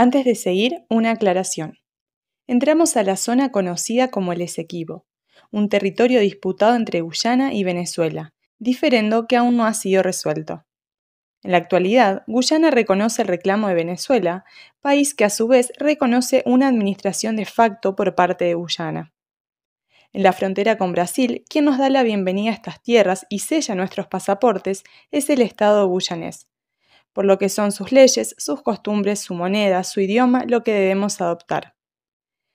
Antes de seguir, una aclaración. Entramos a la zona conocida como el Esequibo, un territorio disputado entre Guyana y Venezuela, diferendo que aún no ha sido resuelto. En la actualidad, Guyana reconoce el reclamo de Venezuela, país que a su vez reconoce una administración de facto por parte de Guyana. En la frontera con Brasil, quien nos da la bienvenida a estas tierras y sella nuestros pasaportes es el Estado guyanés, por lo que son sus leyes, sus costumbres, su moneda, su idioma lo que debemos adoptar.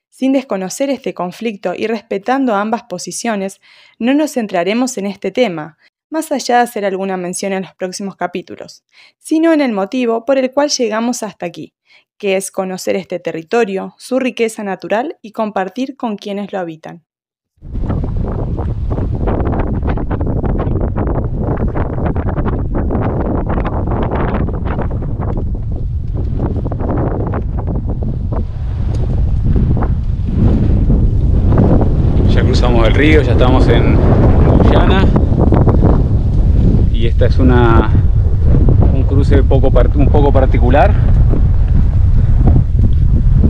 Sin desconocer este conflicto y respetando ambas posiciones, no nos centraremos en este tema, más allá de hacer alguna mención en los próximos capítulos, sino en el motivo por el cual llegamos hasta aquí, que es conocer este territorio, su riqueza natural y compartir con quienes lo habitan. Ya cruzamos el río, ya estamos en Guyana y esta es un cruce un poco particular.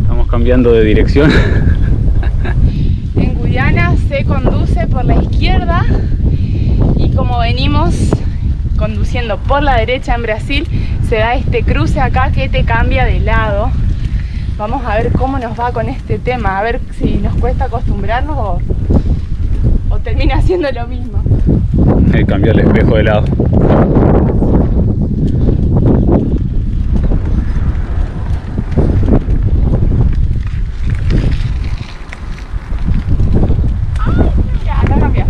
Estamos cambiando de dirección. En Guyana se conduce por la izquierda y como venimos conduciendo por la derecha en Brasil, se da este cruce acá que te cambia de lado. Vamos a ver cómo nos va con este tema, a ver si nos cuesta acostumbrarnos o termina siendo lo mismo. Cambiar el espejo de lado. Acá cambia.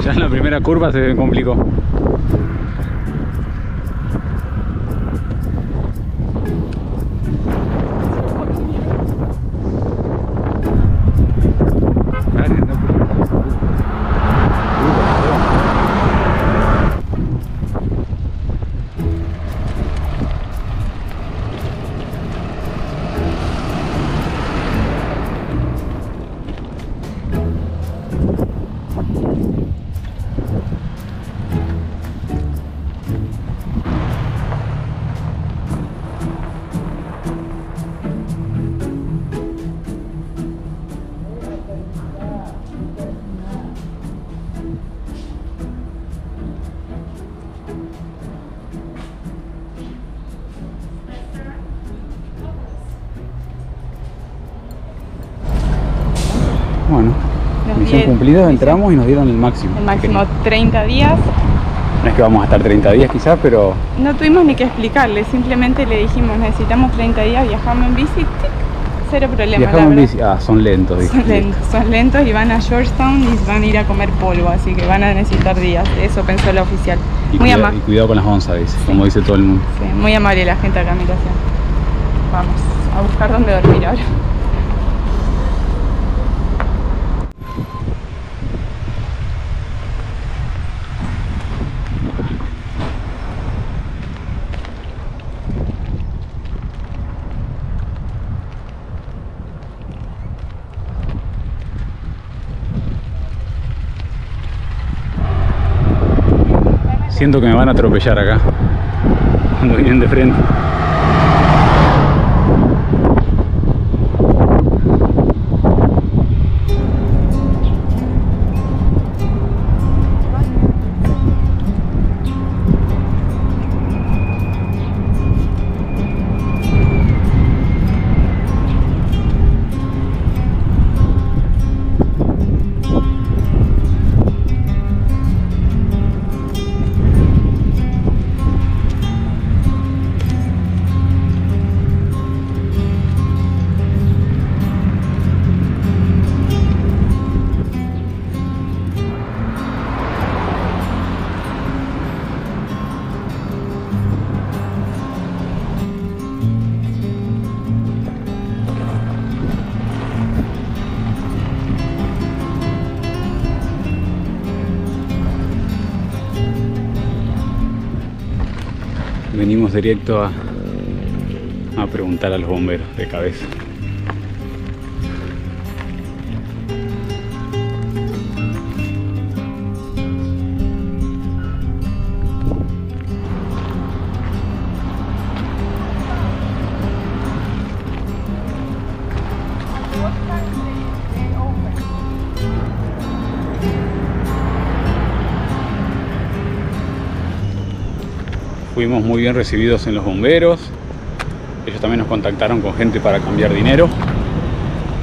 Ya en la primera curva se complicó. Bueno, misión cumplida, entramos y nos dieron el máximo. El máximo 30 días. No es que vamos a estar 30 días quizás, pero... No tuvimos ni que explicarle, simplemente le dijimos necesitamos 30 días, viajamos en bici, tic, cero problema. Viajamos en bici, son lentos. Son lentos y van a Georgetown y van a ir a comer polvo, así que van a necesitar días, eso pensó la oficial. Y cuidado con las onzas, dice, sí, como dice todo el mundo. Sí, muy amable la gente acá en migración. Vamos a buscar dónde dormir ahora. Siento que me van a atropellar acá, cuando vienen de frente. venimos directo a preguntar a los bomberos de cabeza. Fuimos muy bien recibidos en los bomberos. Ellos también nos contactaron con gente para cambiar dinero.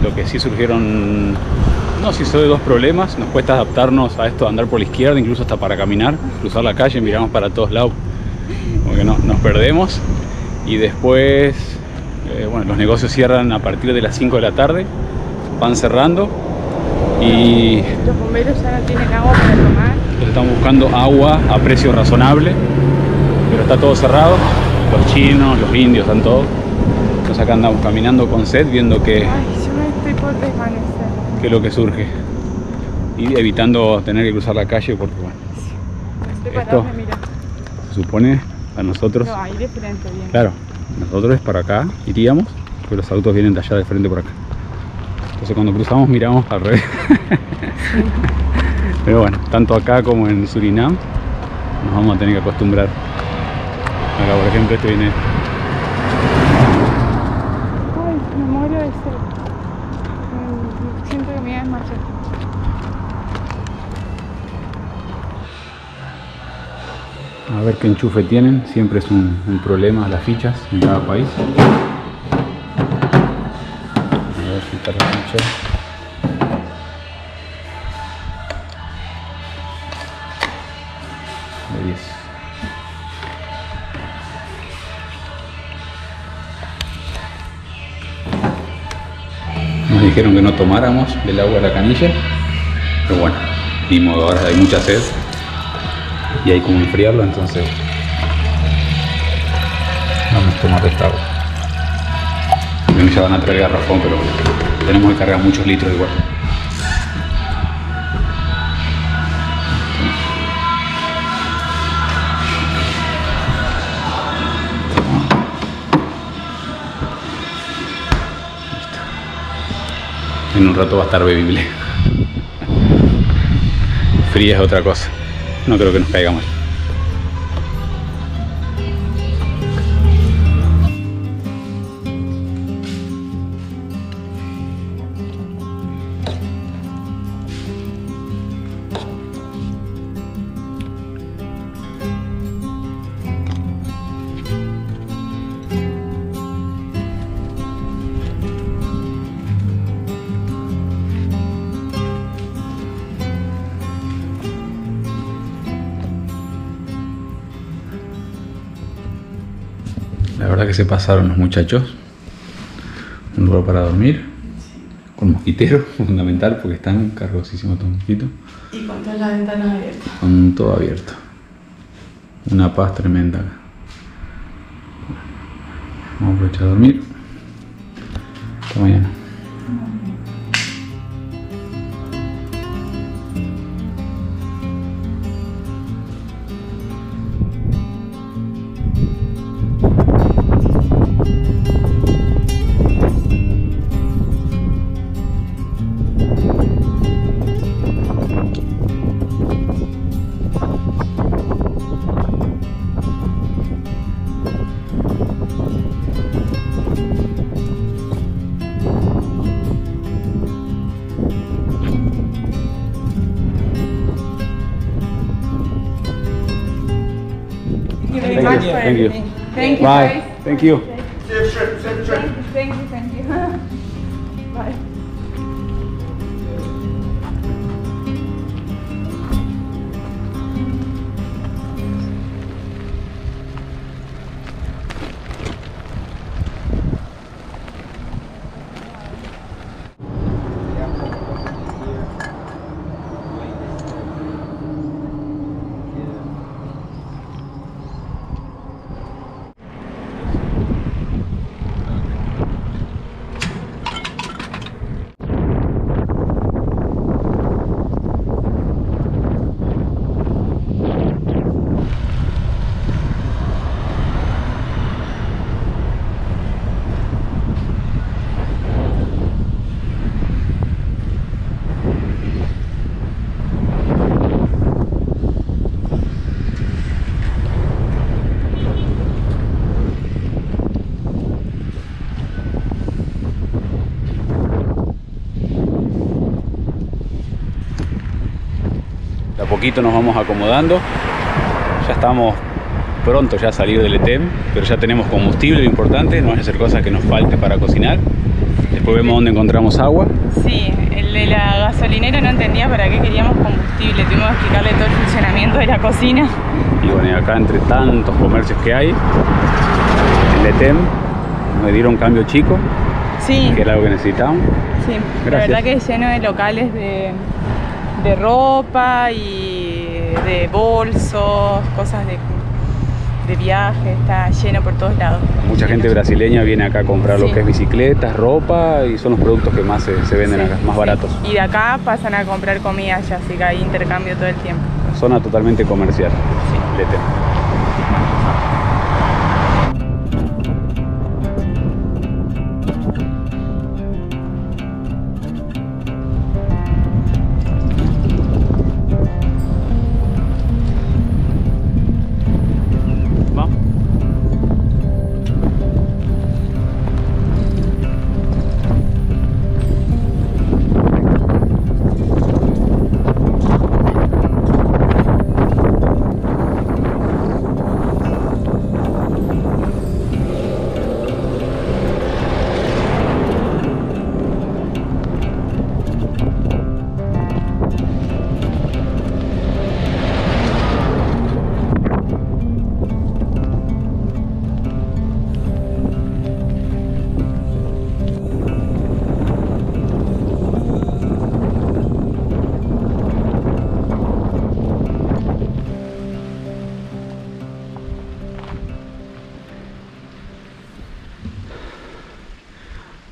Lo que sí surgieron, no sé si son dos problemas. Nos cuesta adaptarnos a esto de andar por la izquierda, incluso hasta para caminar, cruzar la calle, miramos para todos lados, porque no, nos perdemos. Y después, bueno, los negocios cierran a partir de las 5 de la tarde, van cerrando. Y los bomberos ya no tienen agua para tomar. Están buscando agua a precio razonable, pero está todo cerrado. Los chinos, los indios, están todos. Entonces acá andamos caminando con sed, viendo que... Ay, yo me estoy por desvanecer. ¿Qué es lo que surge? Y evitando tener que cruzar la calle porque, bueno, esto se supone a nosotros... No, ahí de frente, bien. Claro, nosotros es para acá, iríamos, pero los autos vienen de allá de frente por acá. Entonces cuando cruzamos miramos al revés. Pero bueno, tanto acá como en Surinam nos vamos a tener que acostumbrar. Acá por ejemplo este viene... Ay, me muero de sed. Siento que me voy a desmayar. A ver qué enchufe tienen, siempre es un problema las fichas en cada país. A ver si está la ficha. De 10. Nos dijeron que no tomáramos del agua de la canilla, pero bueno, ni modo, ahora hay mucha sed y hay como enfriarlo, entonces vamos a tomar esta agua. Bueno, ya van a traer garrafón, pero bueno, tenemos que cargar muchos litros igual. En un rato va a estar bebible. Fría es otra cosa. No creo que nos caiga mal. La verdad que se pasaron los muchachos. Un lugar para dormir, con mosquitero, fundamental, porque están cargosísimos estos mosquitos. Y con todas las ventanas abiertas. Con todo abierto. Una paz tremenda acá. Vamos a aprovechar a dormir. Hasta mañana. Thank you. Thank you. Bye. Guys. Thank you. Safe trip, safe trip. Thank you, thank you. Bye. poquito nos vamos acomodando. Ya estamos pronto ya a salir del ETEM, pero ya tenemos combustible, lo importante, no vaya a ser cosas que nos falte para cocinar. Después vemos dónde encontramos agua. Sí, el de la gasolinera no entendía para qué queríamos combustible, tuvimos que explicarle todo el funcionamiento de la cocina. Y bueno, y acá entre tantos comercios que hay, el ETEM me dieron un cambio chico, Sí, que era algo que necesitábamos. sí, la Gracias. verdad que es lleno de locales de ropa y de bolsos, cosas de viaje, está lleno por todos lados. Mucha gente brasileña viene acá a comprar lo Sí. que es bicicletas, ropa, y son los productos que más se venden Sí, acá, más sí. baratos. Y de acá pasan a comprar comida allá, así que hay intercambio todo el tiempo. Zona totalmente comercial. Sí. el ETEM.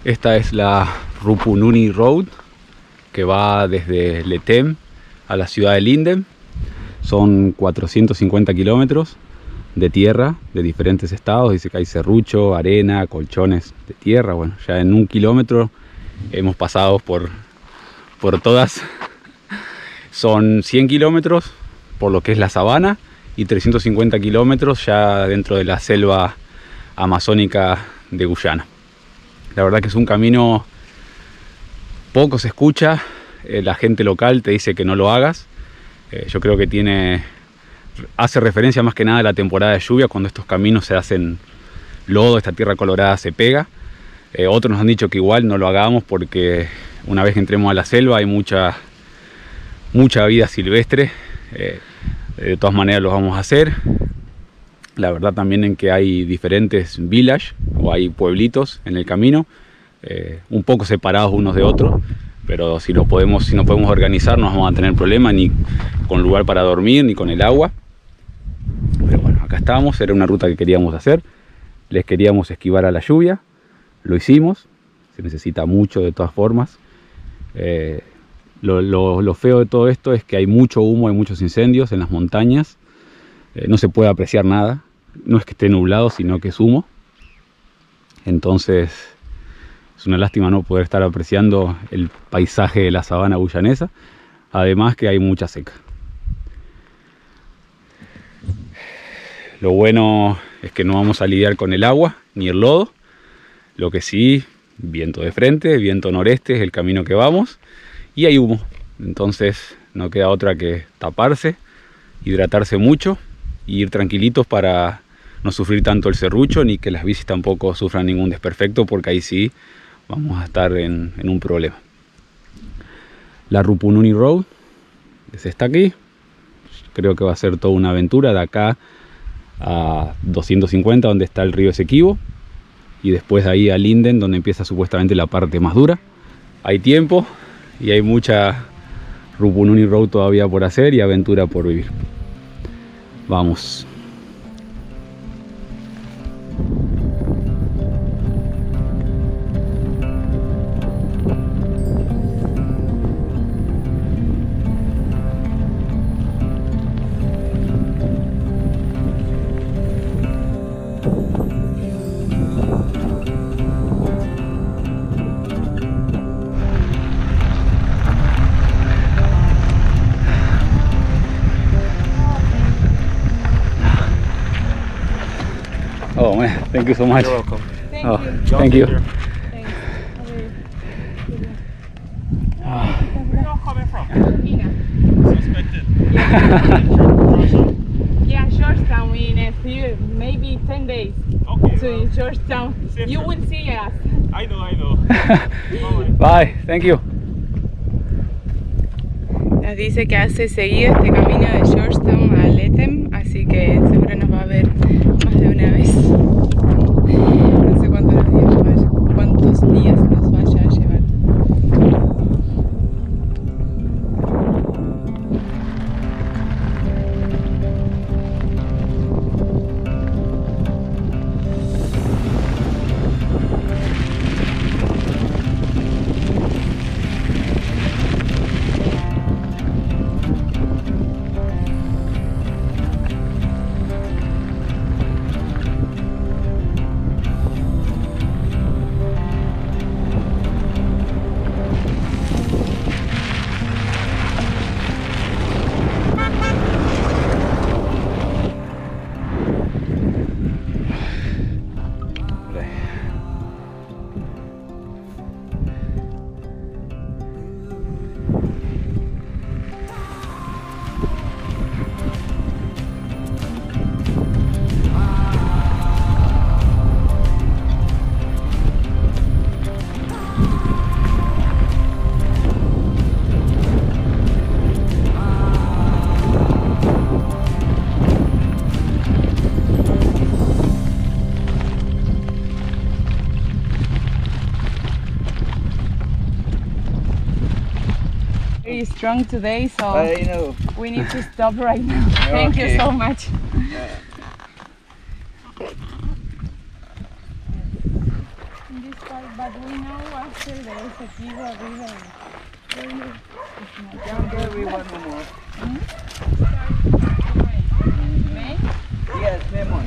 Esta es la Rupununi Road, que va desde el ETEM a la ciudad de Linden. Son 450 kilómetros de tierra de diferentes estados. Dice que hay serrucho, arena, colchones de tierra. Bueno, ya en 1 kilómetro hemos pasado por todas. Son 100 kilómetros por lo que es la sabana y 350 kilómetros ya dentro de la selva amazónica de Guyana. La verdad que es un camino poco se escucha, la gente local te dice que no lo hagas. Yo creo que hace referencia más que nada a la temporada de lluvia, cuando estos caminos se hacen lodo, esta tierra colorada se pega. Otros nos han dicho que igual no lo hagamos porque una vez que entremos a la selva hay mucha vida silvestre. De todas maneras lo vamos a hacer. La verdad también en que hay diferentes villages o hay pueblitos en el camino, un poco separados unos de otros, pero si no podemos organizar no vamos a tener problema ni con lugar para dormir ni con el agua. Pero bueno, acá estamos, era una ruta que queríamos hacer, les queríamos esquivar a la lluvia, lo hicimos, se necesita mucho de todas formas. Lo feo de todo esto es que hay mucho humo, hay muchos incendios en las montañas, no se puede apreciar nada. No es que esté nublado, sino que es humo. Entonces es una lástima no poder estar apreciando el paisaje de la sabana guyanesa. Además que hay mucha seca. Lo bueno es que no vamos a lidiar con el agua ni el lodo. Lo que sí, viento de frente, viento noreste es el camino que vamos. Y hay humo. Entonces no queda otra que taparse, hidratarse mucho y ir tranquilitos para no sufrir tanto el serrucho ni que las bicis tampoco sufran ningún desperfecto, porque ahí sí vamos a estar en un problema. La Rupununi Road es esta aquí. Creo que va a ser toda una aventura de acá a 250 donde está el río Esequibo y después de ahí a Linden donde empieza supuestamente la parte más dura. Hay tiempo y hay mucha Rupununi Road todavía por hacer y aventura por vivir. Vamos. Oh man, thank you so much. You're welcome. Thank you. Here. Where are you coming from? expected. Yeah, Georgetown in a few, maybe 10 days. Okay. So in Georgetown, Safe you trip. will see us. I know. Bye, thank you. Nos dice que hace seguido este camino de Georgetown a Lethem, así que seguro nos va a ver más de una vez. No sé cuántos días nos vaya a llevar. Very strong today, so I know. we need to stop right now. Thank you Okay. so much. In this part, but we know after there is a Kiva River. Down there we want no more. May? Yes, lemon.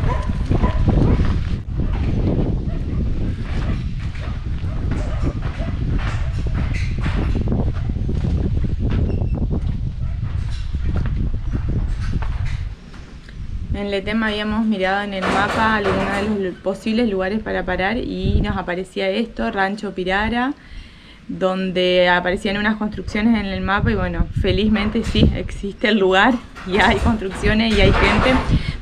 En Lethem habíamos mirado en el mapa algunos de los posibles lugares para parar y nos aparecía esto, Rancho Pirara, donde aparecían unas construcciones en el mapa y bueno, felizmente sí, existe el lugar y hay construcciones y hay gente.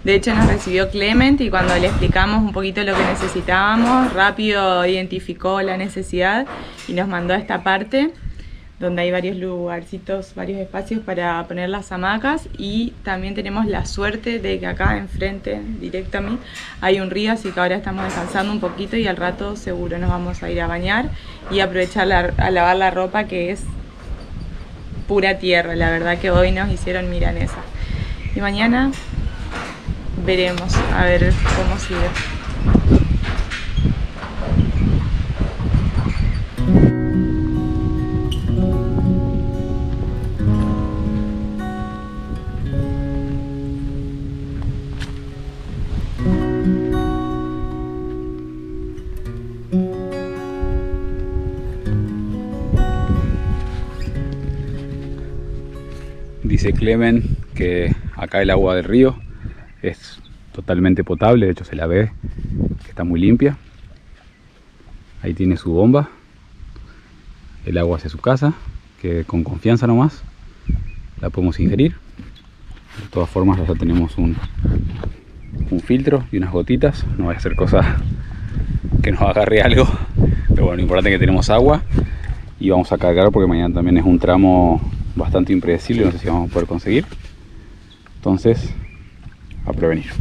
De hecho nos recibió Clement y cuando le explicamos un poquito lo que necesitábamos, rápido identificó la necesidad y nos mandó a esta parte donde hay varios lugarcitos, varios espacios para poner las hamacas y también tenemos la suerte de que acá enfrente, directo a mí, hay un río, así que ahora estamos descansando un poquito y al rato seguro nos vamos a ir a bañar y aprovechar a lavar la ropa que es pura tierra, la verdad que hoy nos hicieron milanesa. Y mañana veremos, a ver cómo sigue. Dice Clement que acá el agua del río es totalmente potable, de hecho se la ve que está muy limpia. Ahí tiene su bomba, el agua hacia su casa, que con confianza nomás la podemos ingerir. De todas formas ya tenemos un filtro y unas gotitas, no vaya a ser cosa que nos agarre algo, pero bueno, lo importante es que tenemos agua y vamos a cargar porque mañana también es un tramo bastante impredecible, no sé si vamos a poder conseguir, entonces a prevenir.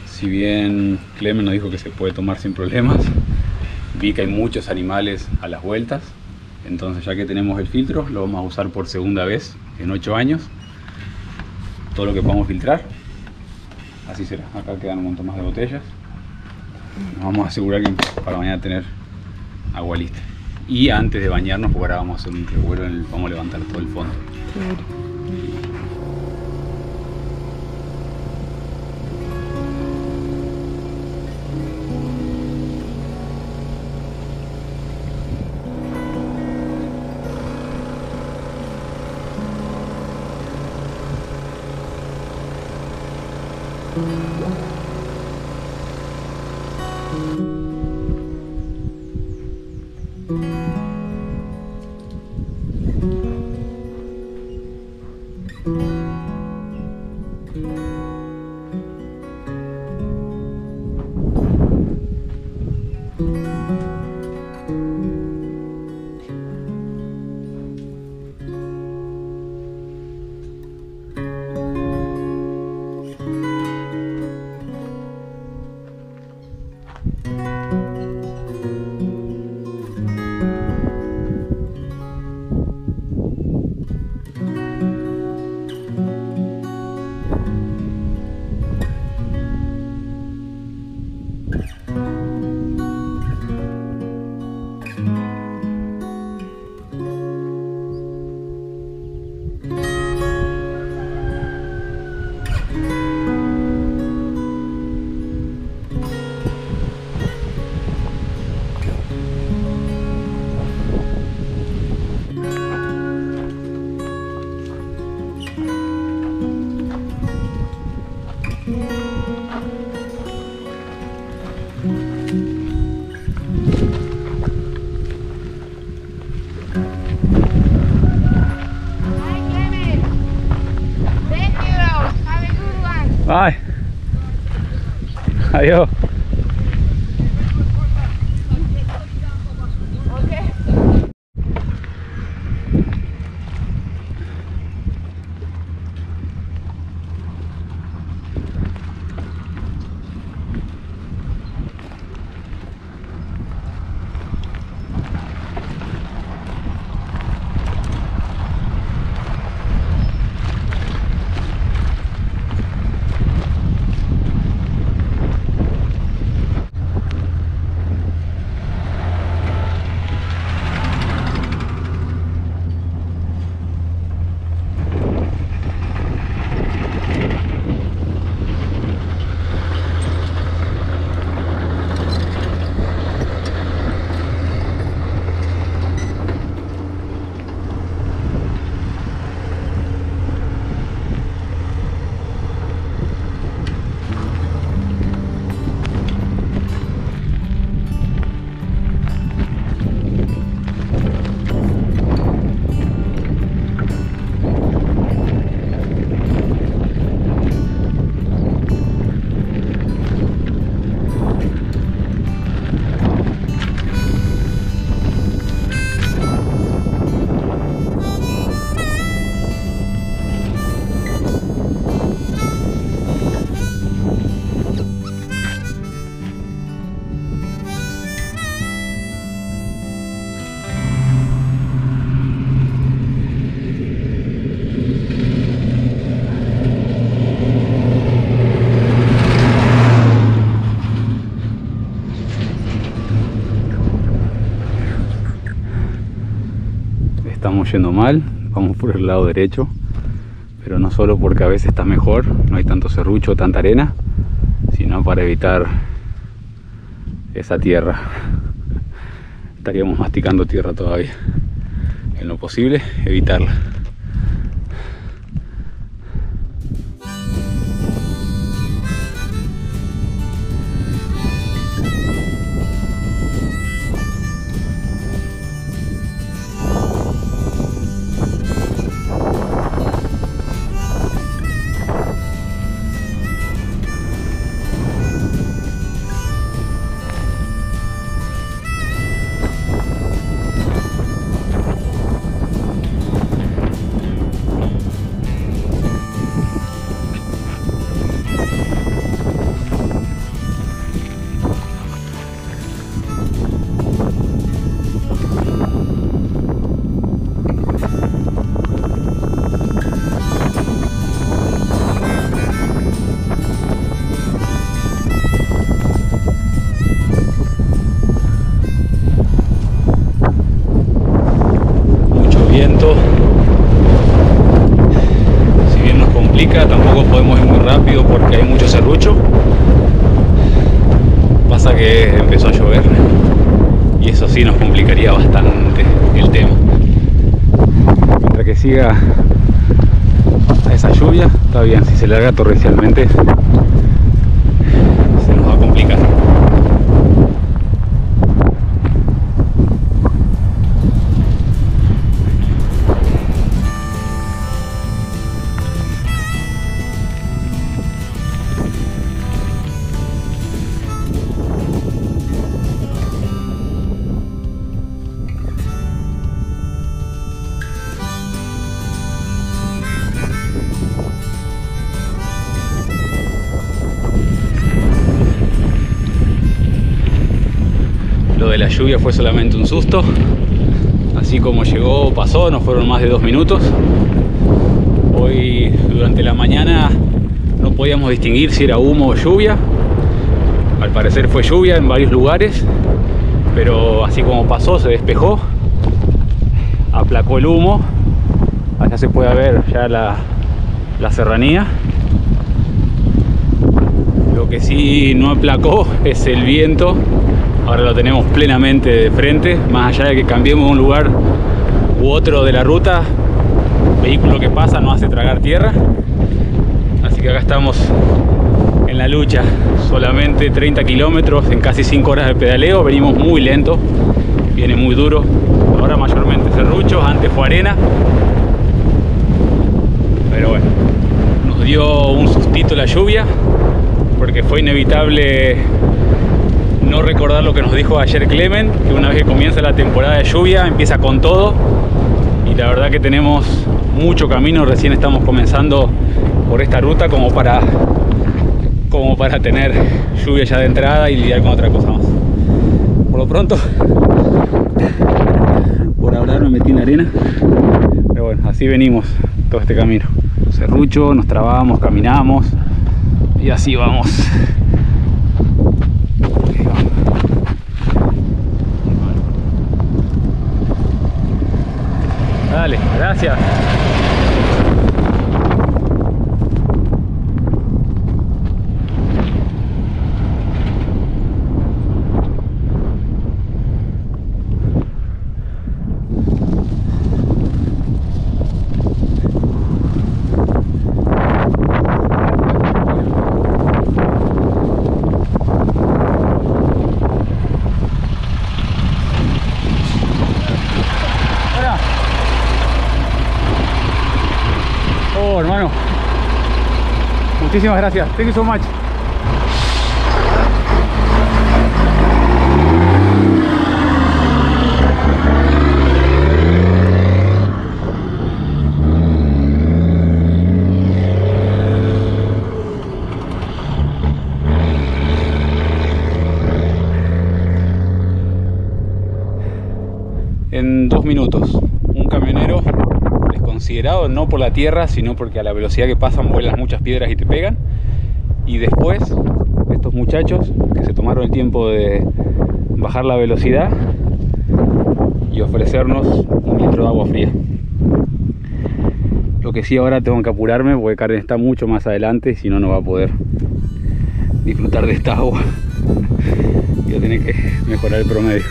Si bien Clement nos dijo que se puede tomar sin problemas, vi que hay muchos animales a las vueltas, entonces ya que tenemos el filtro lo vamos a usar por segunda vez en 8 años, todo lo que podamos filtrar, así será. Acá quedan un montón más de botellas, Nos vamos a asegurar que para mañana tener agua lista. Y antes de bañarnos, porque ahora vamos a hacer un revuelo, vamos a levantar todo el fondo. Bye. Adiós. Estamos yendo mal, vamos por el lado derecho, pero no solo porque a veces está mejor, no hay tanto serrucho, tanta arena, sino para evitar esa tierra. Estaríamos masticando tierra todavía. En lo posible, evitarla. rápido porque hay mucho serrucho. Pasa que empezó a llover y eso sí nos complicaría bastante el tema. Mientras que siga a esa lluvia, está bien. Si se larga torrencialmente, se nos va a complicar. Lo de la lluvia fue solamente un susto. Así como llegó, pasó, no fueron más de 2 minutos. Hoy durante la mañana no podíamos distinguir si era humo o lluvia. Al parecer fue lluvia en varios lugares, pero así como pasó, se despejó, aplacó el humo. Allá se puede ver ya la serranía. Lo que sí no aplacó es el viento. Ahora lo tenemos plenamente de frente. Más allá de que cambiemos un lugar u otro de la ruta, el vehículo que pasa no hace tragar tierra. Así que acá estamos en la lucha. Solamente 30 kilómetros en casi 5 horas de pedaleo. Venimos muy lento, viene muy duro. Ahora mayormente serruchos, antes fue arena. Pero bueno, nos dio un sustito la lluvia, porque fue inevitable no recordar lo que nos dijo ayer Clement, que una vez que comienza la temporada de lluvia empieza con todo, y la verdad que tenemos mucho camino, recién estamos comenzando por esta ruta como para tener lluvia ya de entrada y lidiar con otra cosa más. Por lo pronto, por ahora me metí en la arena, pero bueno, así venimos todo este camino. Serrucho, nos trabamos, caminamos y así vamos. Dale, gracias. Hermano, muchísimas gracias. Thank you so much. En 2 minutos, un camionero considerado no por la tierra, sino porque a la velocidad que pasan vuelan muchas piedras y te pegan. Y después estos muchachos que se tomaron el tiempo de bajar la velocidad y ofrecernos 1 litro de agua fría. Lo que sí, ahora tengo que apurarme porque Karen está mucho más adelante y si no, no va a poder disfrutar de esta agua. Voy a tener que mejorar el promedio.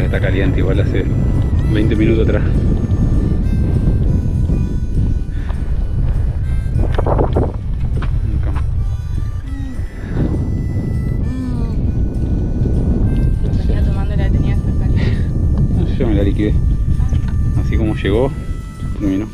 Está caliente, igual hace 20 minutos atrás. Venía tomando la tenía hasta caliente. Yo me la liquidé. Así como llegó, terminó.